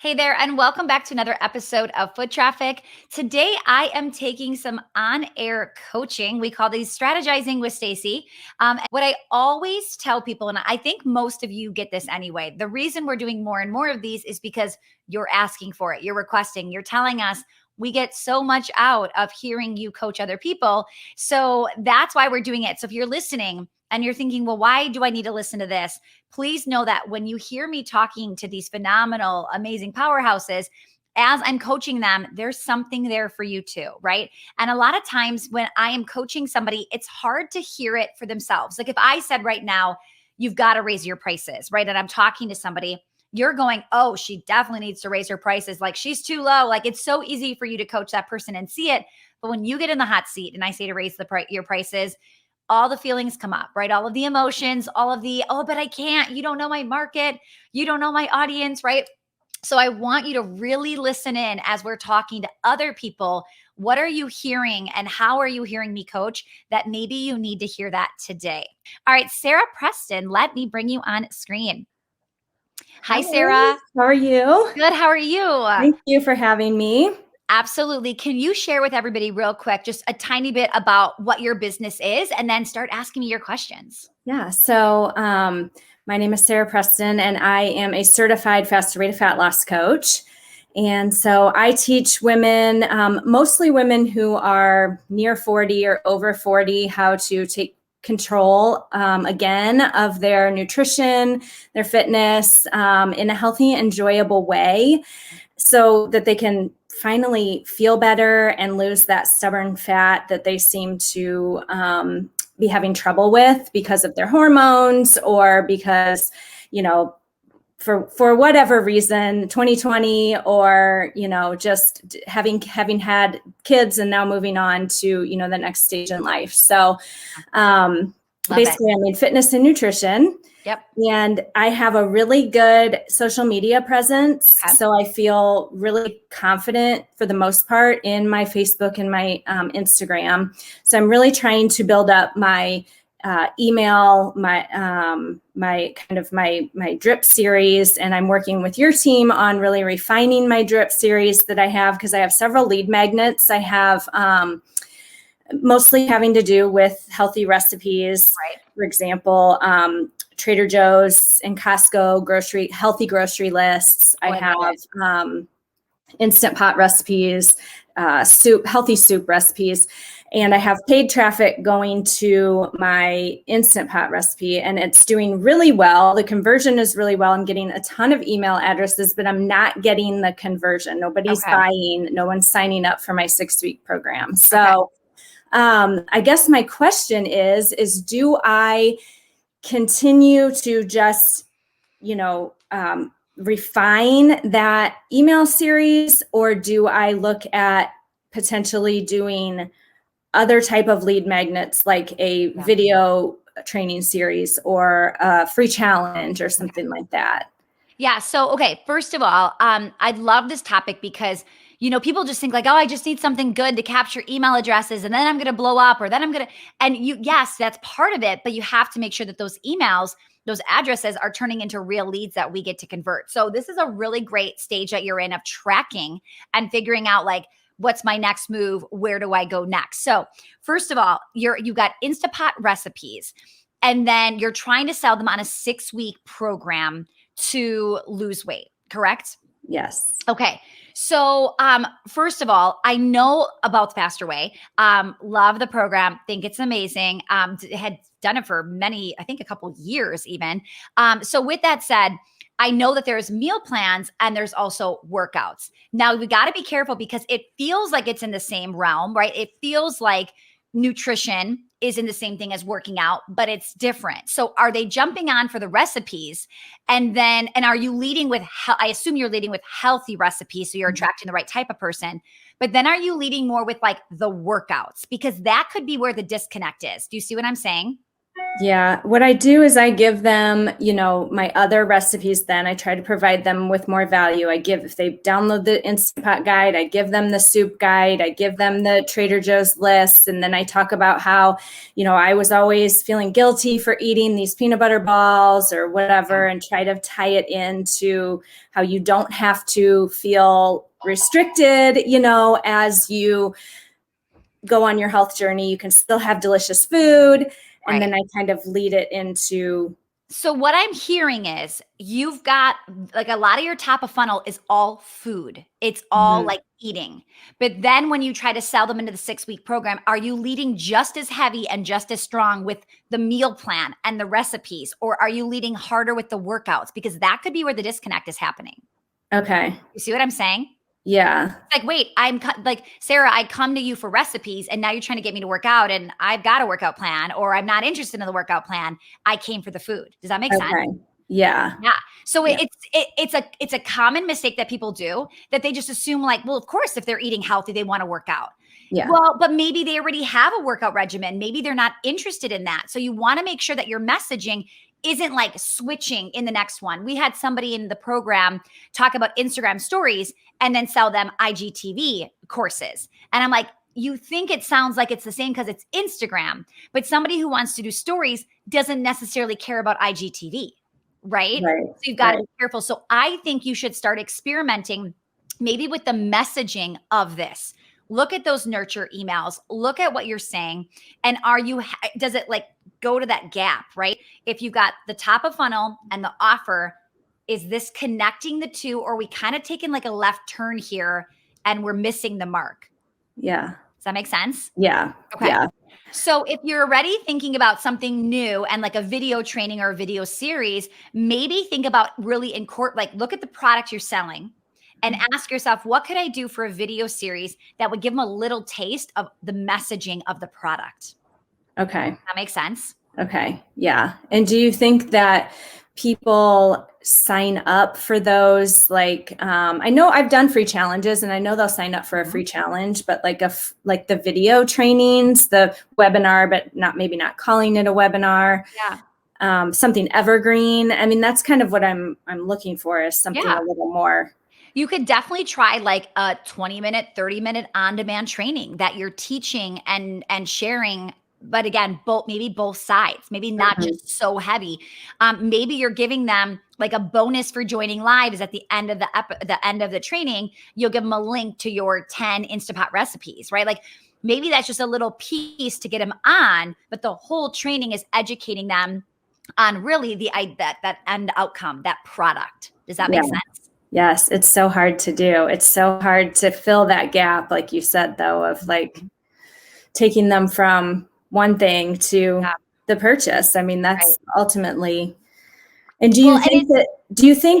Hey there, and welcome back to another episode of Foot Traffic. Today, I am taking some on-air coaching. We call these Strategizing with Stacy. What I always tell people, and I think most of you get this anyway, the reason we're doing more and more of these is because you're asking for it, you're requesting, you're telling us. We get so much out of hearing you coach other people. So that's why we're doing it. So if you're listening and you're thinking, well, why do I need to listen to this? Please know that when you hear me talking to these phenomenal, amazing powerhouses, as I'm coaching them, there's something there for you too, right? And a lot of times when I am coaching somebody, it's hard to hear it for themselves. Like if I said right now, you've got to raise your prices, right? And I'm talking to somebody, you're going, oh, she definitely needs to raise her prices. Like she's too low. Like it's so easy for you to coach that person and see it. But when you get in the hot seat and I say to raise your prices, all the feelings come up, right? All of the emotions, all of the, oh, but I can't. You don't know my market. You don't know my audience, right? So I want you to really listen in as we're talking to other people. What are you hearing and how are you hearing me coach that maybe you need to hear that today? All right, Sara Preston, let me bring you on screen. Hi, Sara. How are you? Good. How are you? Thank you for having me. Absolutely. Can you share with everybody real quick, just a tiny bit about what your business is and then start asking me your questions? Yeah. So my name is Sara Preston and I am a certified FASTer Way To Fat Loss coach. And so I teach women, mostly women who are near 40 or over 40, how to take control again of their nutrition, their fitness in a healthy, enjoyable way so that they can finally feel better and lose that stubborn fat that they seem to be having trouble with because of their hormones or because, for whatever reason, 2020 or, just having had kids and now moving on to, the next stage in life. So basically, I mean, fitness and nutrition. Yep. And I have a really good social media presence. Okay. So I feel really confident for the most part in my Facebook and my Instagram. So I'm really trying to build up my email, my drip series. And I'm working with your team on really refining my drip series that I have because I have several lead magnets. I have mostly having to do with healthy recipes. Right. For example, Trader Joe's and Costco healthy grocery lists. I have Instant Pot recipes, healthy soup recipes, and I have paid traffic going to my Instant Pot recipe, and it's doing really well. The conversion is really well. I'm getting a ton of email addresses, but I'm not getting the conversion. Nobody's buying. No one's signing up for my 6-week program. So I guess my question is do I continue to just, refine that email series, or do I look at potentially doing other type of lead magnets like a video training series or a free challenge or something like that? Yeah. So, okay. First of all, I love this topic because, people just think like, oh, I just need something good to capture email addresses and then I'm going to blow up or then I'm going to, yes, that's part of it, but you have to make sure that those emails, those addresses are turning into real leads that we get to convert. So this is a really great stage that you're in of tracking and figuring out like, what's my next move? Where do I go next? So first of all, you've got Instapot recipes, and then you're trying to sell them on a 6-week program to lose weight, correct? Yes. Okay. So, first of all, I know about the FASTer Way. Love the program. Think it's amazing. Had done it for many, I think a couple years even. So with that said, I know that there's meal plans and there's also workouts. Now we got to be careful because it feels like it's in the same realm, right? It feels like nutrition is in the same thing as working out, but it's different. So are they jumping on for the recipes? And are you leading with, I assume you're leading with healthy recipes. So you're attracting the right type of person, but then are you leading more with like the workouts? Because that could be where the disconnect is. Do you see what I'm saying? Yeah. What I do is I give them, my other recipes. Then I try to provide them with more value. If they download the Instant Pot guide, I give them the soup guide, I give them the Trader Joe's list. And then I talk about how, I was always feeling guilty for eating these peanut butter balls or whatever, and try to tie it into how you don't have to feel restricted, as you go on your health journey. You can still have delicious food. And then I kind of lead it into. So what I'm hearing is you've got like a lot of your top of funnel is all food. It's all like eating. But then when you try to sell them into the 6-week program, are you leading just as heavy and just as strong with the meal plan and the recipes? Or are you leading harder with the workouts? Because that could be where the disconnect is happening. Okay. You see what I'm saying? Yeah. It's like, wait, I'm like, Sara, I come to you for recipes and now you're trying to get me to work out and I've got a workout plan, or I'm not interested in the workout plan. I came for the food. Does that make sense? Yeah. Yeah. So it's a common mistake that people do, that they just assume like, well, of course, if they're eating healthy, they want to work out. Yeah. Well, but maybe they already have a workout regimen. Maybe they're not interested in that. So you want to make sure that your messaging isn't like switching in the next one. We had somebody in the program talk about Instagram stories and then sell them IGTV courses. And I'm like, you think it sounds like it's the same because it's Instagram, but somebody who wants to do stories doesn't necessarily care about IGTV, right? So you've got to be careful. So I think you should start experimenting maybe with the messaging of this. Look at those nurture emails, look at what you're saying. And does it like go to that gap, right? If you've got the top of funnel and the offer, is this connecting the two, or are we kind of taking like a left turn here and we're missing the mark? Yeah. Does that make sense? Yeah. Okay. Yeah. So if you're already thinking about something new and like a video training or a video series, maybe think about really look at the product you're selling and ask yourself, what could I do for a video series that would give them a little taste of the messaging of the product? Okay. That makes sense? Okay. Yeah. And do you think that people sign up for those? Like, I know I've done free challenges and I know they'll sign up for a free challenge, but like the video trainings, the webinar, but maybe not calling it a webinar. Yeah. Something evergreen. I mean, that's kind of what I'm looking for, is something a little more. You could definitely try like a 20-minute, 30-minute on-demand training that you're teaching and sharing. But again, maybe both sides, maybe not just so heavy. Maybe you're giving them like a bonus for joining live is at the end of the end of the training. You'll give them a link to your 10 Instapot recipes, right? Like maybe that's just a little piece to get them on, but the whole training is educating them on really that end outcome, that product. Does that make sense? Yes, it's so hard to do. It's so hard to fill that gap, like you said, though, of like taking them from one thing to the purchase. I mean, that's ultimately. And do you think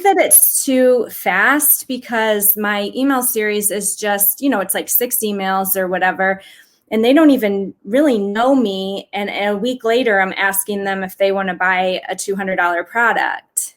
that it's too fast? Because my email series is just, it's like 6 emails or whatever, and they don't even really know me. And a week later, I'm asking them if they want to buy a $200 product.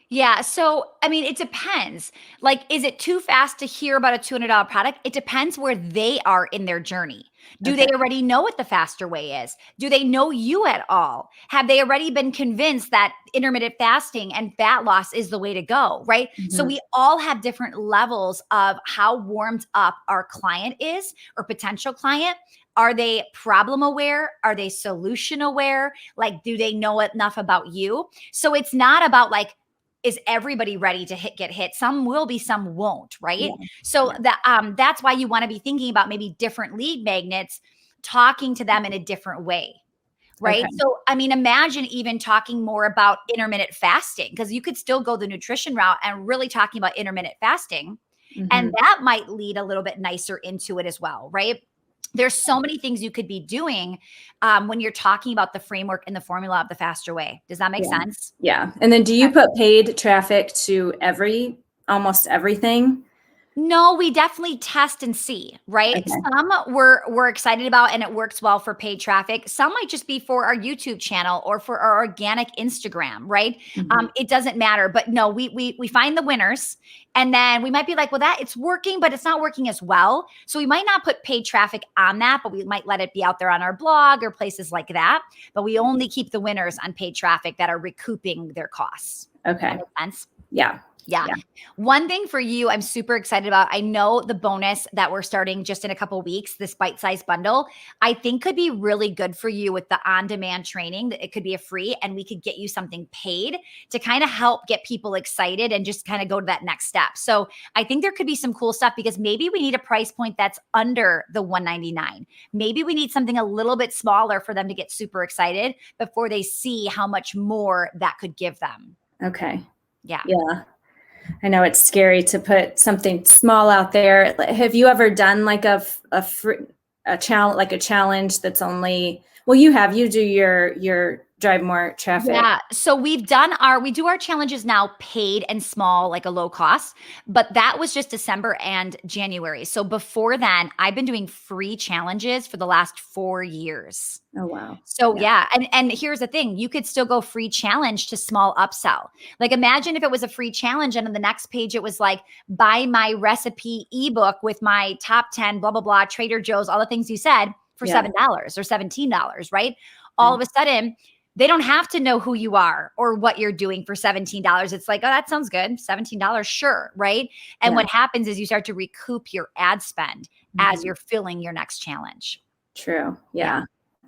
Yeah. So, I mean, it depends. Like, is it too fast to hear about a $200 product? It depends where they are in their journey. Do they already know what the FASTer Way is? Do they know you at all? Have they already been convinced that intermittent fasting and fat loss is the way to go, right? So we all have different levels of how warmed up our client is, or potential client. Are they problem aware? Are they solution aware? Like, do they know enough about you? So it's not about like, is everybody ready to get hit? Some will be, some won't, right? Yeah. So that's why you want to be thinking about maybe different lead magnets, talking to them in a different way, right? So, I mean, imagine even talking more about intermittent fasting, because you could still go the nutrition route and really talking about intermittent fasting. And that might lead a little bit nicer into it as well, right? There's so many things you could be doing when you're talking about the framework and the formula of the FASTer Way. Does that make sense? Yeah. And then do you put paid traffic to almost everything? No, we definitely test and see, right? Okay. Some we're excited about and it works well for paid traffic. Some might just be for our YouTube channel or for our organic Instagram, right? Mhm. It doesn't matter. But no, we find the winners, and then we might be like, well, that it's working, but it's not working as well. So we might not put paid traffic on that, but we might let it be out there on our blog or places like that. But we only keep the winners on paid traffic that are recouping their costs. Okay. That makes sense? Yeah. Yeah. Yeah. One thing for you, I'm super excited about. I know the bonus that we're starting just in a couple weeks, this bite-sized bundle, I think could be really good for you with the on-demand training. It could be a free, and we could get you something paid to kind of help get people excited and just kind of go to that next step. So I think there could be some cool stuff because maybe we need a price point that's under the $199. Maybe we need something a little bit smaller for them to get super excited before they see how much more that could give them. Okay. Yeah. Yeah. I know it's scary to put something small out there. Have you ever done like a challenge, like a challenge that's only, well, you do your drive more traffic. Yeah. So we do our challenges now paid and small, like a low cost, but that was just December and January. So before then, I've been doing free challenges for the last 4 years. Oh, wow. So yeah. And here's the thing, you could still go free challenge to small upsell. Like imagine if it was a free challenge and on the next page, it was like, buy my recipe ebook with my top 10, blah, blah, blah, Trader Joe's, all the things you said for $7 or $17, right? All of a sudden, they don't have to know who you are or what you're doing for $17. It's like, oh, that sounds good. $17, sure, right? And what happens is you start to recoup your ad spend as you're filling your next challenge. True. Yeah.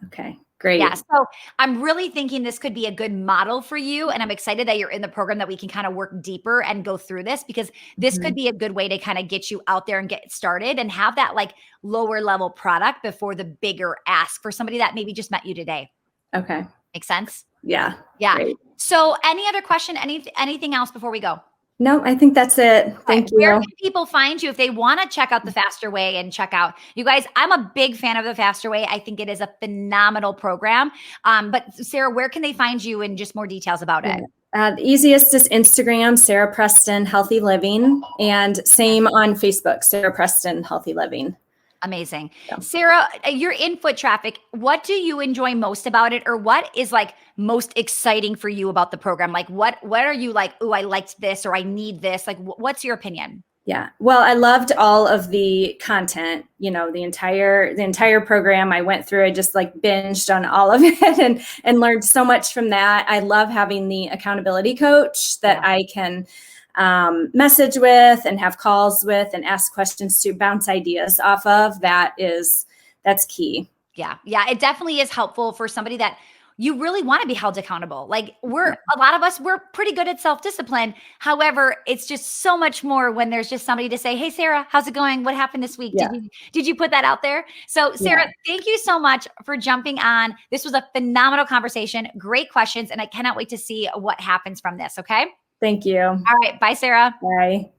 Okay. Great. Yeah. So I'm really thinking this could be a good model for you. And I'm excited that you're in the program that we can kind of work deeper and go through this because this could be a good way to kind of get you out there and get started and have that like lower level product before the bigger ask for somebody that maybe just met you today. Okay. Make sense? Yeah. Yeah. Great. So any other question, anything else before we go? No, I think that's it. Thank you. Where can people find you if they want to check out the FASTer Way and check out you guys? I'm a big fan of the FASTer Way. I think it is a phenomenal program. But Sara, where can they find you and just more details about it? The easiest is Instagram, Sara Preston Healthy Living, and same on Facebook, Sara Preston Healthy Living. Amazing. Yeah. Sara, you're in foot traffic. What do you enjoy most about it? Or what is like most exciting for you about the program? Like what are you like, oh, I liked this or I need this? Like what's your opinion? Yeah. Well, I loved all of the content, the entire program I went through. I just like binged on all of it and learned so much from that. I love having the accountability coach that I can message with and have calls with and ask questions to bounce ideas off of. That's key. Yeah. Yeah. It definitely is helpful for somebody that you really want to be held accountable. Like a lot of us, we're pretty good at self-discipline. However, it's just so much more when there's just somebody to say, hey, Sara, how's it going? What happened this week? Yeah. Did you put that out there? So Sara, thank you so much for jumping on. This was a phenomenal conversation. Great questions. And I cannot wait to see what happens from this. Okay. Thank you. All right. Bye, Sara. Bye.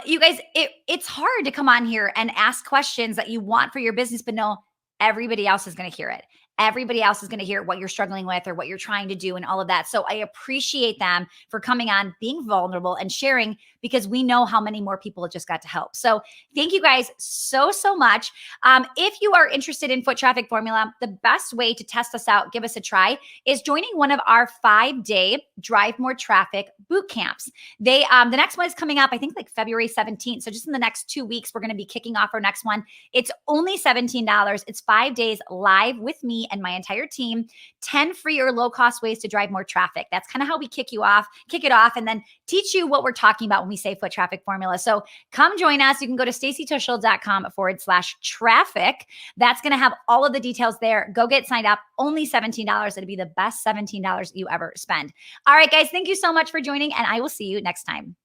You guys, it's hard to come on here and ask questions that you want for your business, but no, everybody else is going to hear it. Everybody else is going to hear what you're struggling with or what you're trying to do and all of that. So I appreciate them for coming on, being vulnerable and sharing because we know how many more people it just got to help. So thank you guys so much. If you are interested in Foot Traffic Formula, the best way to test us out, give us a try, is joining one of our 5-day Drive More Traffic boot camps. The next one is coming up, I think like February 17th. So just in the next 2 weeks, we're going to be kicking off our next one. It's only $17. It's 5 days live with me and my entire team, 10 free or low cost ways to drive more traffic. That's kind of how we kick it off and then teach you what we're talking about when we say Foot Traffic Formula. So come join us. You can go to stacytushel.com/traffic. That's going to have all of the details there. Go get signed up. Only $17. It'll be the best $17 you ever spend. All right, guys. Thank you so much for joining and I will see you next time.